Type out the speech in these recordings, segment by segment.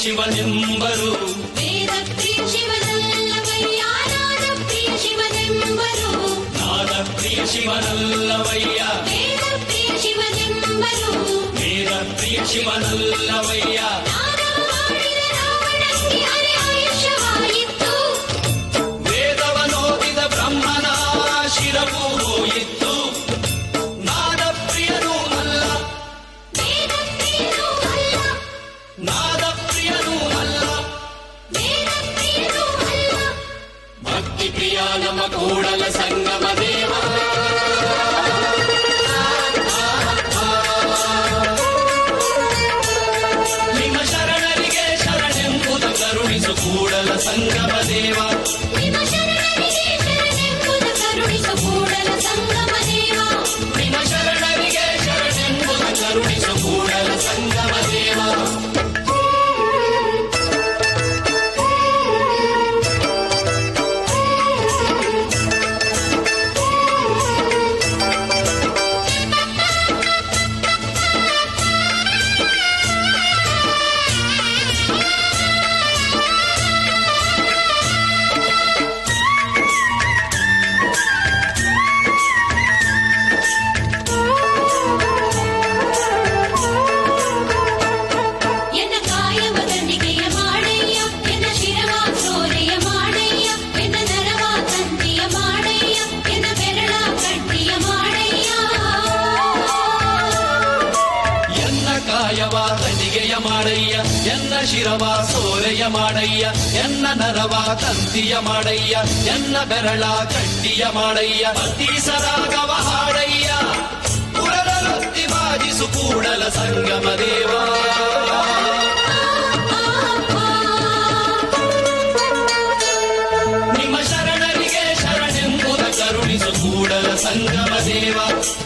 ಶಿವನೆಂಬರು ವೇದ ಪ್ರಿಯ ಶಿವನಲ್ಲವಯ್ಯ ನಾದ ಪ್ರಿಯ ಶಿವನೆಂಬರು ನಾದ ಪ್ರಿಯ ಶಿವನಲ್ಲವಯ್ಯ ವೇದ ಪ್ರಿಯ ಶಿವನೆಂಬರು ವೇದ ಪ್ರಿಯ ಶಿವನಲ್ಲವಯ್ಯ ನಾದ ಮಾಡಿದ ರಾವಣಕ್ಕೆ ಅರೆ ಆಯುಷ್ಯವಾಯಿತು ವೇದವನೋದಿದ ಬ್ರಹ್ಮನ ಶಿರವೂ ಹೋಯಿತು ನಾದ ಪ್ರಿಯನೂ ಅಲ್ಲ ವೇದ ಪ್ರಿಯನೂ ಅಲ್ಲ ನಾದ ಪ್ರಿಯನೂ ಅಲ್ಲ ವೇದ ಪ್ರಿಯನೂ ಅಲ್ಲ ಭಕ್ತಿ ಪ್ರಿಯ ನಮ್ಮ ಕೂಡಲ ಸಂಗಮ ದೇವ ನಿಮ್ಮ ಶರಣರಿಗೆ ಶರಣೆಂಬುದು ಕರುಣಿಸು ಕೂಡಲ ಸಂಗಮ ದೇವ ನಿಮ್ಮ ಶರಣರಿಗೆ ಶರಣೆಂಬುದು ಕರುಣಿಸು ಕೂಡಲ ಸಂಗಮ ದೇವ ನಿಮ್ಮ ಶರಣರಿಗೆ ಶರಣೆಂಬುದು ಕರುಣಿಸು ಕೂಡಲ ಸಂಗಮ ದೇವ ಎನ್ನ ಕಾಯವ ದಂಡಿಗೆಯ ಮಾಡಯ್ಯ ಎನ್ನ ಶಿರವ ಸೋರೆಯ ಮಾಡಯ್ಯ ಎನ್ನ ನರವ ತಂತಿಯ ಮಾಡಯ್ಯ ಎನ್ನ ಬೆರಳ ಕಡ್ಡಿಯ ಮಾಡಯ್ಯ ಎನ್ನ ಕಾಯವ ದಂಡಿಗೆಯ ಮಾಡಯ್ಯ ಎನ್ನ ಶಿರವ ಸೋರೆಯ ಮಾಡಯ್ಯ ಎನ್ನ ನರವ ತಂತಿಯ ಮಾಡಯ್ಯ ಎನ್ನ ಬೆರಳ ಕಡ್ಡಿಯ ಮಾಡಯ್ಯ ಅತಿ ಸರಾಗವ ಹಾಡಯ್ಯ ಪುರರೊತ್ತಿ ಬಾಜಿಸು ಕೂಡಲ ಸಂಗಮ ದೇವ ನಿಮ್ಮ ಶರಣರಿಗೆ ಶರಣೆಂಬುದ ಕರುಣಿಸು ಕೂಡಲ ಸಂಗಮ ದೇವ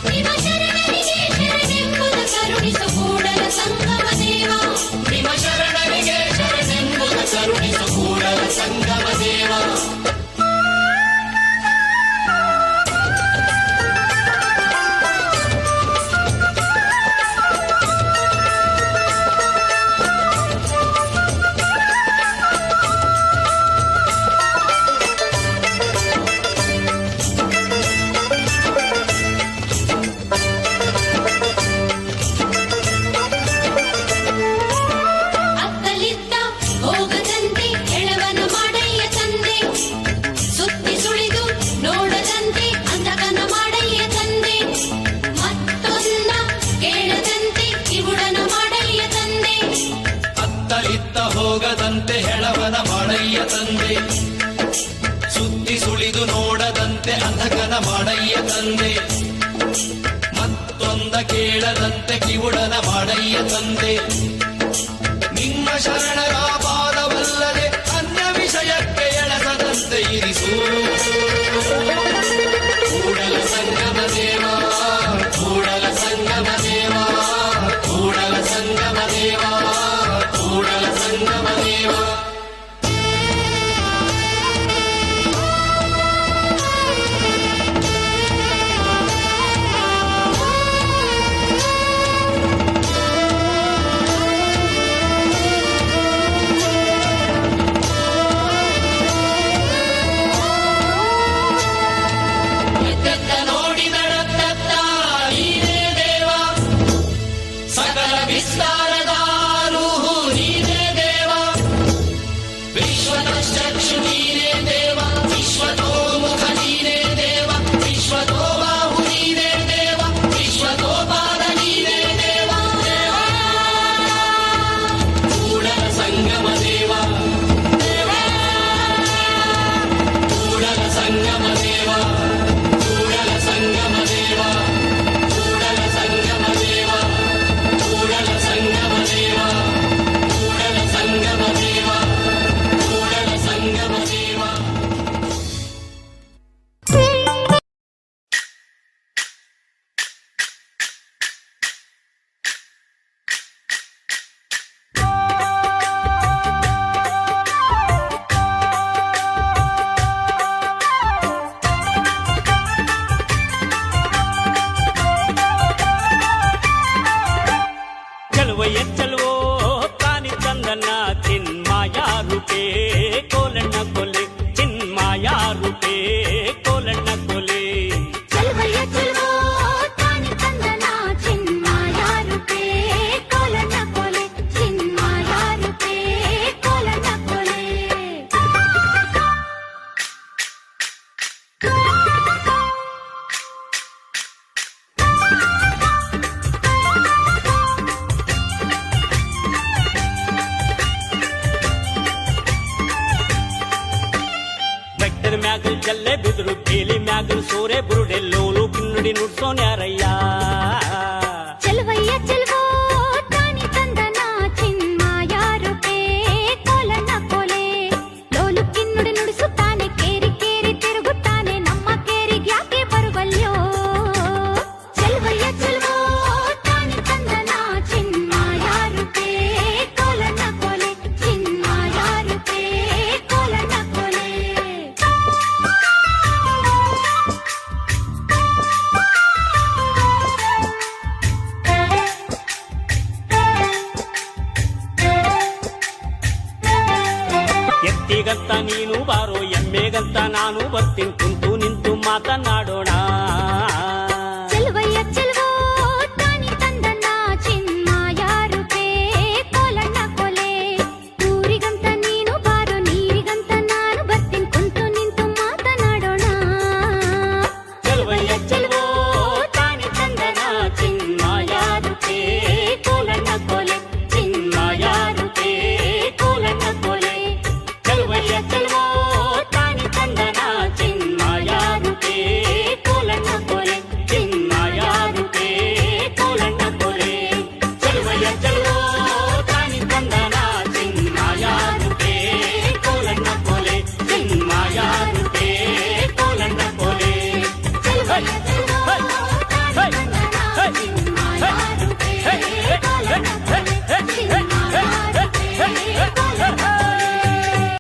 ನಿಮ್ಮ ಶರಣರಿಗೆ ಶರಣೆಂಬುದ ಕರುಣಿಸು ಕೂಡಲ ಸಂಗಮ ದೇವ ನಿಮ್ಮ ಶರಣರಿಗೆ ಶರಣೆಂಬುದ ಕರುಣಿಸು ಕೂಡಲ ಸಂಗಮ ದೇವ ಅತ್ತಲಿದ್ದ ಹೋಗದಂತೆ ಎಳವನ ಮಾಡಯ್ಯ ತಂದೆ ಸುತ್ತಿ ಸುಳಿದು ನೋಡದಂತೆ ಅಂಧಕನ ಮಾಡಯ್ಯ ತಂದೆ ಮತ್ತೊಂದ ಕೇಳದಂತೆ ಕಿವುಡನ ಮಾಡಯ್ಯ ತಂದೆ ಅತ್ತಲಿತ್ತ ಹೋಗದಂತೆ ಹೆಳವನ ಮಾಡಯ್ಯ ತಂದೆ ಸುತ್ತಿ ಸುಳಿದು ನೋಡದಂತೆ ಅಂಧಕನ ಮಾಡಯ್ಯ ತಂದೆ ಮತ್ತೊಂದ ಕೇಳದಂತೆ ಕಿವುಡನ ಮಾಡಯ್ಯ ತಂದೆ ನಿಮ್ಮ ಶರಣರ ಪಾದವಲ್ಲದೆ ಅನ್ಯ ವಿಷಯಕ್ಕೆ ಎಳಸದಂತೆ ಇರಿಸು ಕೂಡಲ ಸಂಗಮ ದೇವ ಕೂಡಲ ಸಂಗಮ ದೇವ ಕೂಡಲ ಸಂಗಮ ದೇವ ಕೂಡಲ ಸಂಗಮ ದೇವ ಎತ್ತೆತ್ತ ನೋಡಿದಡತ್ತತ್ತ ನೀನೇ ದೇವ ಸಕಲ ವಿಸ್ತಾರದ ರೂಹು ನೀನೇ ದೇವ ವಿಶ್ವತಶ್ಚಕ್ಷು ನೀನೇ ದೇವ ವಿಶ್ವತೋ ಮುಖ ನೀನೇ ದೇವ ವಿಶ್ವತೋ ಬಾಹು ನೀನೇ ದೇವ ವಿಶ್ವತೋ ಪಾದ ನೀನೇ ದೇವ ದೇವ ಕೂಡಲ ಸಂಗಮ ದೇವ ದೇವ ಕೂಡಲ ಸಂಗಮ ದೇವ ಕೂಡಲ ಸಂಗಮ ದೇವ ಕೂಡಲ ಸಂಗಮ ದೇವ ಕೂಡಲ ಸಂಗಮ ದೇವ ಕೂಡಲ ಸಂಗಮ ದೇವ ಕೂಡಲ ಸಂಗಮ ದೇವ ಚಲುವಯ್ಯ ಚಲುವೋ ತಾನಿ ತಂದನ್ನ ರೂಪೇ ಕೋಲಣ್ಣ ಕೊಲೆ ಚಿನ್ಮಾಯ ರೂಪೇ ಕೋಲಣ್ಣ ಕೊಲೆ ಚೆಲುವಯ್ಯ ಚೆಲುವೋ ತಾನಿ ತಂದನ ಚಿನ್ಮಾಯ ರೂಪೇ ಕೋಲಣ್ಣ ಕೊಲೆ ಚಿನ್ಮಾಯ ರೂಪೇ ಕೋಲಣ್ಣ ಕೊಲೆ ಬೆಟ್ಟದ ಮ್ಯಾಗಲ್ ಜಲ್ಲೆ ಬಿದ್ರು ಬೇಲಿ ಮ್ಯಾಗಲ್ ಸೋರೆ ಬುರುಡೆಲ್ಲೋಲು ಕಿನ್ನುಡಿ ನುಡ್ಸೋನ್ಯಾರಯ್ಯ ಚೆಲುವಯ್ಯ ಚೆಲುವೋ ತಾನಿ ತಂದನ ಚಿನ್ಮಾಯ ರೂಪೇ ಕೋಲಣ್ಣ ಕೊಲೆ ಲೋಲು ಕಿನ್ನುಡಿ ನುಡಿಸುತ್ತಾನೆ ಕೇರಿ ಕೇರಿ ತಿರುಗುತ್ತಾನೆ ನಮ್ಮ ಕೇರಿಗೆ ಯಾಕೆ ಬರುವಲ್ಯೋ ಚೆಲುವಯ್ಯ ಚೆಲುವೋ ತಾನಿ ತಂದನ ಚಿನ್ಮಾಯ ರೂಪೇ ಕೋಲಣ್ಣ ಕೊಲೆ ಚಿನ್ಮಾಯ ರೂಪೇ ಕೋಲಣ್ಣ ಕೊಲೆ ಎತ್ತಿಗಂತ ನೀನು ಬಾರೋ ಎಮ್ಮೆಗಂತ ನಾನು ಬರ್ತೀನಿ ಕುಂತು ನಿಂತು ಮಾತನಾಡೋಣ